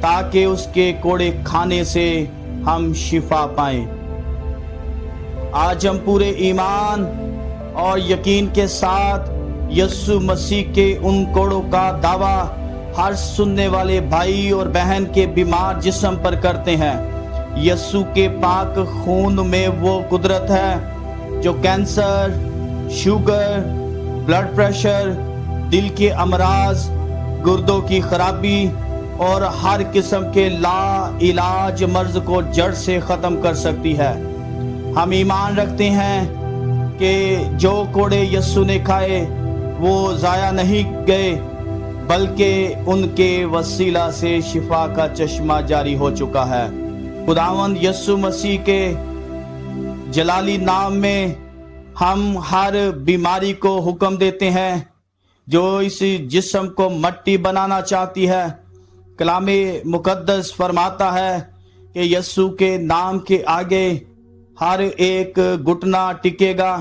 تاکہ اس کے کوڑے کھانے سے ہم شفا پائیں۔ آج ہم پورے ایمان اور یقین کے ساتھ یسوع مسیح کے ان کوڑوں کا دعویٰ ہر سننے والے بھائی اور بہن کے بیمار جسم پر کرتے ہیں۔ یسوع کے پاک خون میں وہ قدرت ہے جو کینسر، شوگر، بلڈ پریشر، دل کے امراض، گردوں کی خرابی اور ہر قسم کے لا علاج مرض کو جڑ سے ختم کر سکتی ہے۔ ہم ایمان رکھتے ہیں کہ جو کوڑے یسوع نے کھائے وہ ضائع نہیں گئے، بلکہ ان کے وسیلہ سے شفا کا چشمہ جاری ہو چکا ہے۔ خداوند یسوع مسیح کے جلالی نام میں ہم ہر بیماری کو حکم دیتے ہیں جو اس جسم کو مٹی بنانا چاہتی ہے۔ کلام مقدس فرماتا ہے کہ یسوع کے نام کے آگے ہر ایک گھٹنا ٹکے گا،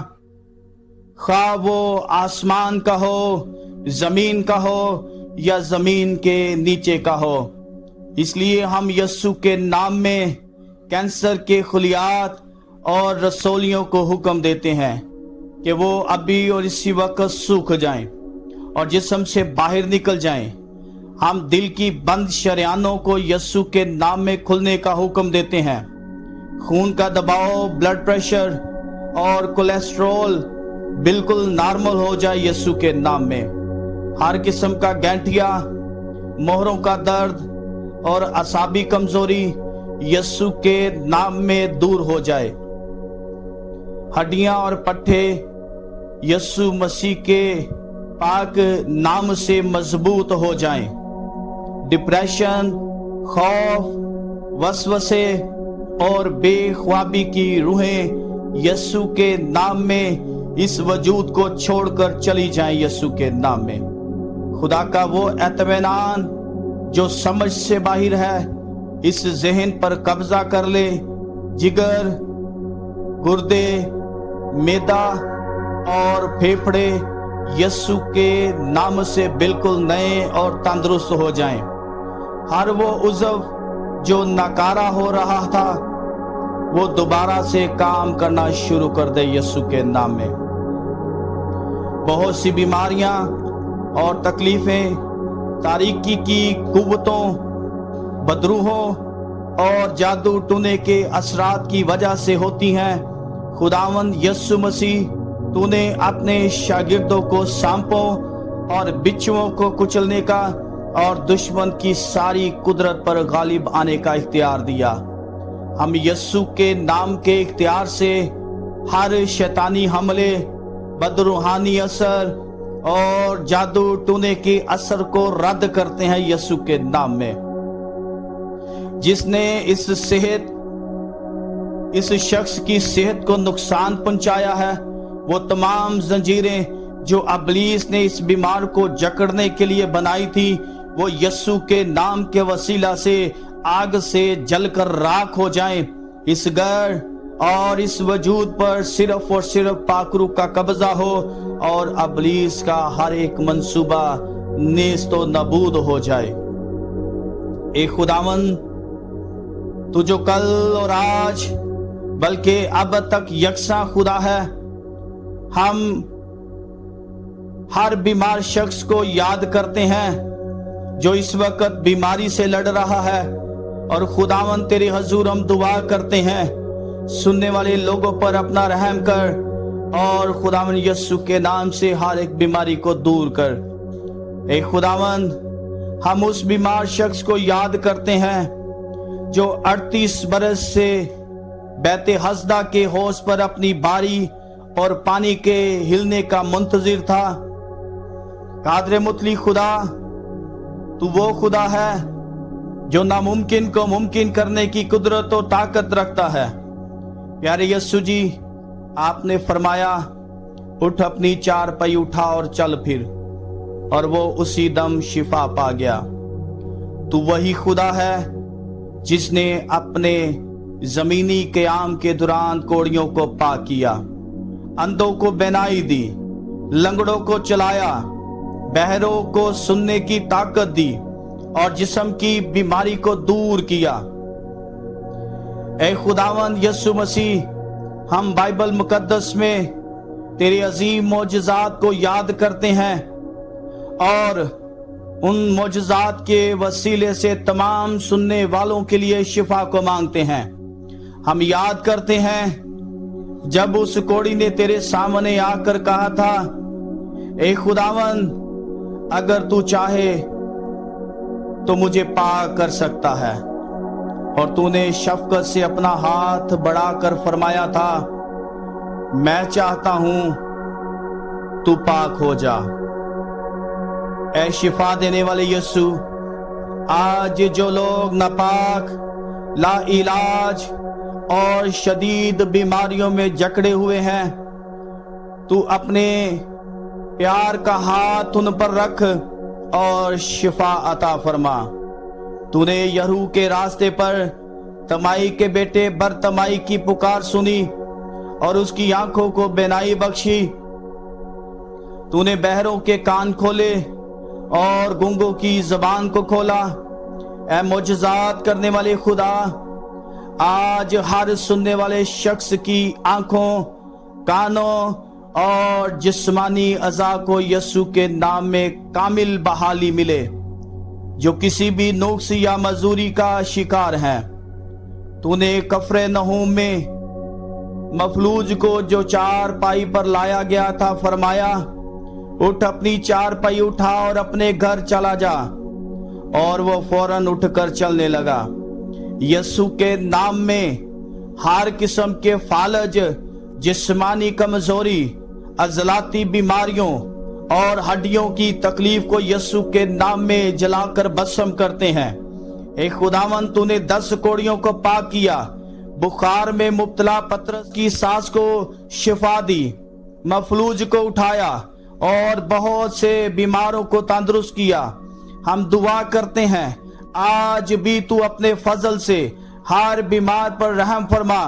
خواہ وہ آسمان کا ہو، زمین کا ہو یا زمین کے نیچے کا ہو۔ اس لیے ہم یسوع کے نام میں کینسر کے خلیات اور رسولیوں کو حکم دیتے ہیں کہ وہ ابھی اور اسی وقت سوکھ جائیں اور جسم سے باہر نکل جائیں۔ ہم دل کی بند شریانوں کو یسوع کے نام میں کھلنے کا حکم دیتے ہیں۔ خون کا دباؤ، بلڈ پریشر اور کولیسٹرول بالکل نارمل ہو جائے یسوع کے نام میں۔ ہر قسم کا گینٹیا، مہروں کا درد اور اعصابی کمزوری یسوع کے نام میں دور ہو جائے۔ ہڈیاں اور پٹھے یسوع مسیح کے پاک نام سے مضبوط ہو جائیں۔ ڈپریشن، خوف، وسوسے اور بے خوابی کی روحیں یسوع کے نام میں اس وجود کو چھوڑ کر چلی جائیں یسوع کے نام میں۔ خدا کا وہ اطمینان جو سمجھ سے باہر ہے اس ذہن پر قبضہ کر لے۔ جگر، گردے، معدہ اور پھیپھڑے یسوع کے نام سے بالکل نئے اور تندرست ہو جائیں۔ ہر وہ عضو جو ناکارہ ہو رہا تھا وہ دوبارہ سے کام کرنا شروع کر دے یسوع کے نام میں۔ بہت سی بیماریاں اور تکلیفیں تاریکی کی قوتوں، بدروحوں اور جادو ٹونے کے اثرات کی وجہ سے ہوتی ہیں۔ خداوند یسوع مسیح، تو نے اپنے شاگردوں کو سانپوں اور بچھوؤں کو کچلنے کا اور دشمن کی ساری قدرت پر غالب آنے کا اختیار دیا۔ ہم یسوع کے نام کے اختیار سے ہر شیطانی حملے، بدروحانی اثر اور جادو ٹونے کے اثر کو رد کرتے ہیں یسوع کے نام میں۔ جس نے اس شخص کی صحت کو نقصان پہنچایا ہے، وہ تمام زنجیریں جو ابلیس نے اس بیمار کو جکڑنے کے لیے بنائی تھی، وہ یسوع کے نام کے وسیلہ سے آگ سے جل کر راکھ ہو جائیں۔ اس گھر اور اس وجود پر صرف اور صرف پاک روح کا قبضہ ہو اور ابلیس کا ہر ایک منصوبہ نیست و نابود ہو جائے۔ اے خداوند، تو جو کل اور آج بلکہ اب تک یکساں خدا ہے، ہم ہر بیمار شخص کو یاد کرتے ہیں جو اس وقت بیماری سے لڑ رہا ہے، اور خداوند تیرے حضور ہم دعا کرتے ہیں، سننے والے لوگوں پر اپنا رحم کر اور خداوند یسوع کے نام سے ہر ایک بیماری کو دور کر۔ اے خداوند، ہم اس بیمار شخص کو یاد کرتے ہیں جو 38 برس سے بیت حسدہ کے حوض پر اپنی باری اور پانی کے ہلنے کا منتظر تھا۔ قادر مطلق خدا، تو وہ خدا ہے جو ناممکن کو ممکن کرنے کی قدرت و طاقت رکھتا ہے۔ پیارے یسوع جی، آپ نے فرمایا، اٹھ اپنی چارپائی اٹھا اور چل پھر، اور وہ اسی دم شفا پا گیا۔ تو وہی خدا ہے جس نے اپنے زمینی قیام کے دوران کوڑیوں کو پاک کیا، اندھوں کو بینائی دی، لنگڑوں کو چلایا، بہروں کو سننے کی طاقت دی اور جسم کی بیماری کو دور کیا۔ اے خداوند یسوع مسیح، ہم بائبل مقدس میں تیرے عظیم معجزات کو یاد کرتے ہیں اور ان معجزات کے وسیلے سے تمام سننے والوں کے لیے شفا کو مانگتے ہیں۔ ہم یاد کرتے ہیں جب اس کوڑی نے تیرے سامنے آ کر کہا تھا، اے خداوند اگر تو چاہے تو مجھے پاک کر سکتا ہے، اور تو نے شفقت سے اپنا ہاتھ بڑھا کر فرمایا تھا، میں چاہتا ہوں تو پاک ہو جا۔ اے شفا دینے والے یسوع، آج جو لوگ ناپاک، لا علاج اور شدید بیماریوں میں جکڑے ہوئے ہیں، تو اپنے پیار کا ہاتھ ان پر رکھ اور شفا عطا فرما۔ تو نے یہو کے راستے پر تمائی کے بیٹے برتمائی کی پکار سنی اور اس کی آنکھوں کو بینائی بخشی۔ تو نے بہروں کے کان کھولے اور گونگوں کی زبان کو کھولا۔ اے معجزات کرنے والے خدا، آج ہر سننے والے شخص کی آنکھوں، کانوں اور جسمانی اعضاء کو یسوع کے نام میں کامل بحالی ملے، جو کسی بھی نقص یا معذوری کا شکار ہیں۔ تو نے کفرنہوم میں مفلوج کو جو چار پائی پر لایا گیا تھا فرمایا، اٹھ اپنی چار پائی اٹھا اور اپنے گھر چلا جا، اور وہ فوراً اٹھ کر چلنے لگا۔ یسوع کے نام میں ہر قسم کے فالج، جسمانی کمزوری، عضلاتی بیماریوں اور ہڈیوں کی تکلیف کو یسوع کے نام میں جلا کر بھسم کرتے ہیں۔ اے خداوند، تو نے 10 کوڑیوں کو پاک کیا، بخار میں مبتلا پطرس کی ساس کو شفا دی، مفلوج کو اٹھایا اور بہت سے بیماروں کو تندرست کیا۔ ہم دعا کرتے ہیں آج بھی تو اپنے فضل سے ہر بیمار پر رحم فرما،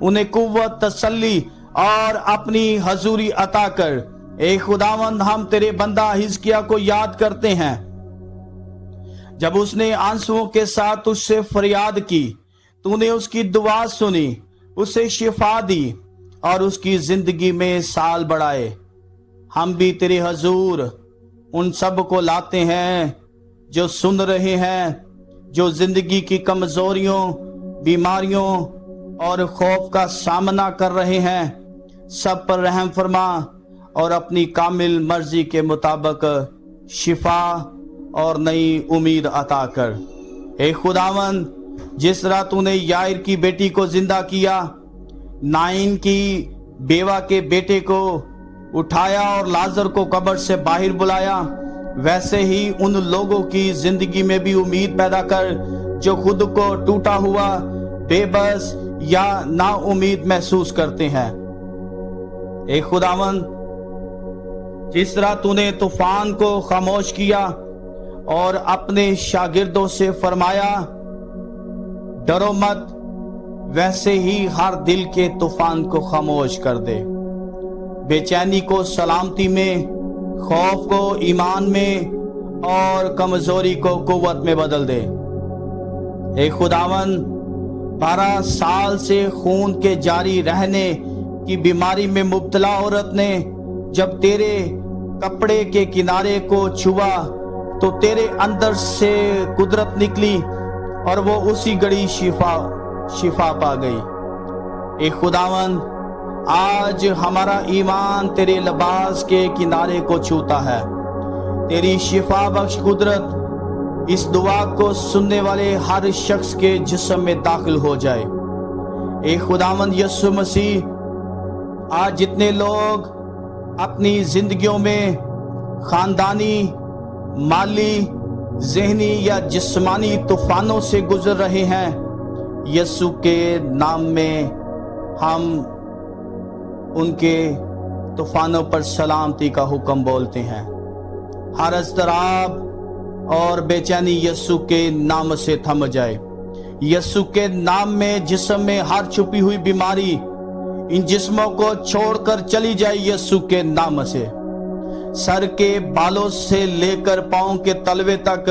انہیں قوت، تسلی اور اپنی حضوری عطا کر۔ اے خداوند، ہم تیرے بندہ حزقیہ کو یاد کرتے ہیں، جب اس نے آنسوؤں کے ساتھ تجھ سے فریاد کی، تو نے اس کی دعا سنی، اسے شفا دی اور اس کی زندگی میں سال بڑھائے۔ ہم بھی تیرے حضور ان سب کو لاتے ہیں جو سن رہے ہیں، جو زندگی کی کمزوریوں، بیماریوں اور خوف کا سامنا کر رہے ہیں۔ سب پر رحم فرما اور اپنی کامل مرضی کے مطابق شفا اور نئی امید عطا کر۔ اے خداوند، جس طرح تو نے یائر کی بیٹی کو زندہ کیا، نائن کی بیوہ کے بیٹے کو اٹھایا اور لازر کو قبر سے باہر بلایا، ویسے ہی ان لوگوں کی زندگی میں بھی امید پیدا کر جو خود کو ٹوٹا ہوا، بے بس یا نا امید محسوس کرتے ہیں۔ اے خداوند، جس طرح تو نے طوفان کو خاموش کیا اور اپنے شاگردوں سے فرمایا، ڈرو مت، ویسے ہی ہر دل کے طوفان کو خاموش کر دے۔ بے چینی کو سلامتی میں، خوف کو ایمان میں اور کمزوری کو قوت میں بدل دے۔ اے خداوند، 12 سال سے خون کے جاری رہنے کی بیماری میں مبتلا عورت نے جب تیرے کپڑے کے کنارے کو چھوا تو تیرے اندر سے قدرت نکلی اور وہ اسی گھڑی شفا پا گئی۔ اے خداوند، آج ہمارا ایمان تیرے لباس کے کنارے کو چھوتا ہے۔ تیری شفا بخش قدرت اس دعا کو سننے والے ہر شخص کے جسم میں داخل ہو جائے۔ اے خداوند یسوع مسیح، آج جتنے لوگ اپنی زندگیوں میں خاندانی، مالی، ذہنی یا جسمانی طوفانوں سے گزر رہے ہیں، یسوع کے نام میں ہم ان کے طوفانوں پر سلامتی کا حکم بولتے ہیں۔ ہر اضطراب اور بے چینی یسوع کے نام سے تھم جائے۔ یسوع کے نام میں جسم میں ہر چھپی ہوئی بیماری ان جسموں کو چھوڑ کر چلی جائے یسوع کے نام سے۔ سر کے بالوں سے لے کر پاؤں کے تلوے تک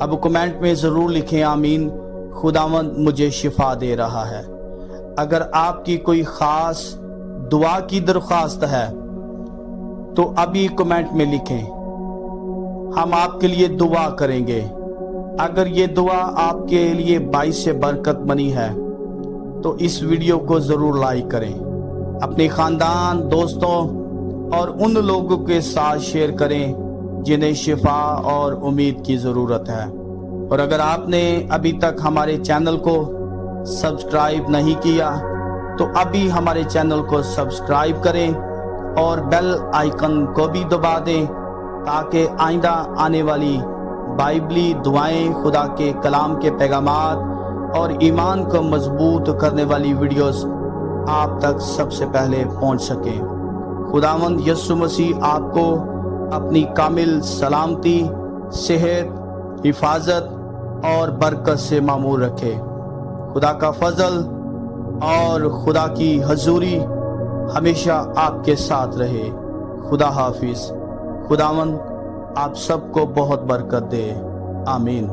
اب کمنٹ میں ضرور لکھیں آمین، خداوند مجھے شفا دے رہا ہے۔ اگر آپ کی کوئی خاص دعا کی درخواست ہے تو ابھی کمنٹ میں لکھیں، ہم آپ کے لیے دعا کریں گے۔ اگر یہ دعا آپ کے لیے باعث برکت بنی ہے تو اس ویڈیو کو ضرور لائک کریں، اپنے خاندان، دوستوں اور ان لوگوں کے ساتھ شیئر کریں جنہیں شفا اور امید کی ضرورت ہے۔ اور اگر آپ نے ابھی تک ہمارے چینل کو سبسکرائب نہیں کیا تو ابھی ہمارے چینل کو سبسکرائب کریں اور بیل آئیکن کو بھی دبا دیں تاکہ آئندہ آنے والی بائبلی دعائیں، خدا کے کلام کے پیغامات اور ایمان کو مضبوط کرنے والی ویڈیوز آپ تک سب سے پہلے پہنچ سکیں۔ خداوند یسوع مسیح آپ کو اپنی کامل سلامتی، صحت، حفاظت اور برکت سے معمور رکھے۔ خدا کا فضل اور خدا کی حضوری ہمیشہ آپ کے ساتھ رہے۔ خدا حافظ۔ خداوند آپ سب کو بہت برکت دے۔ آمین۔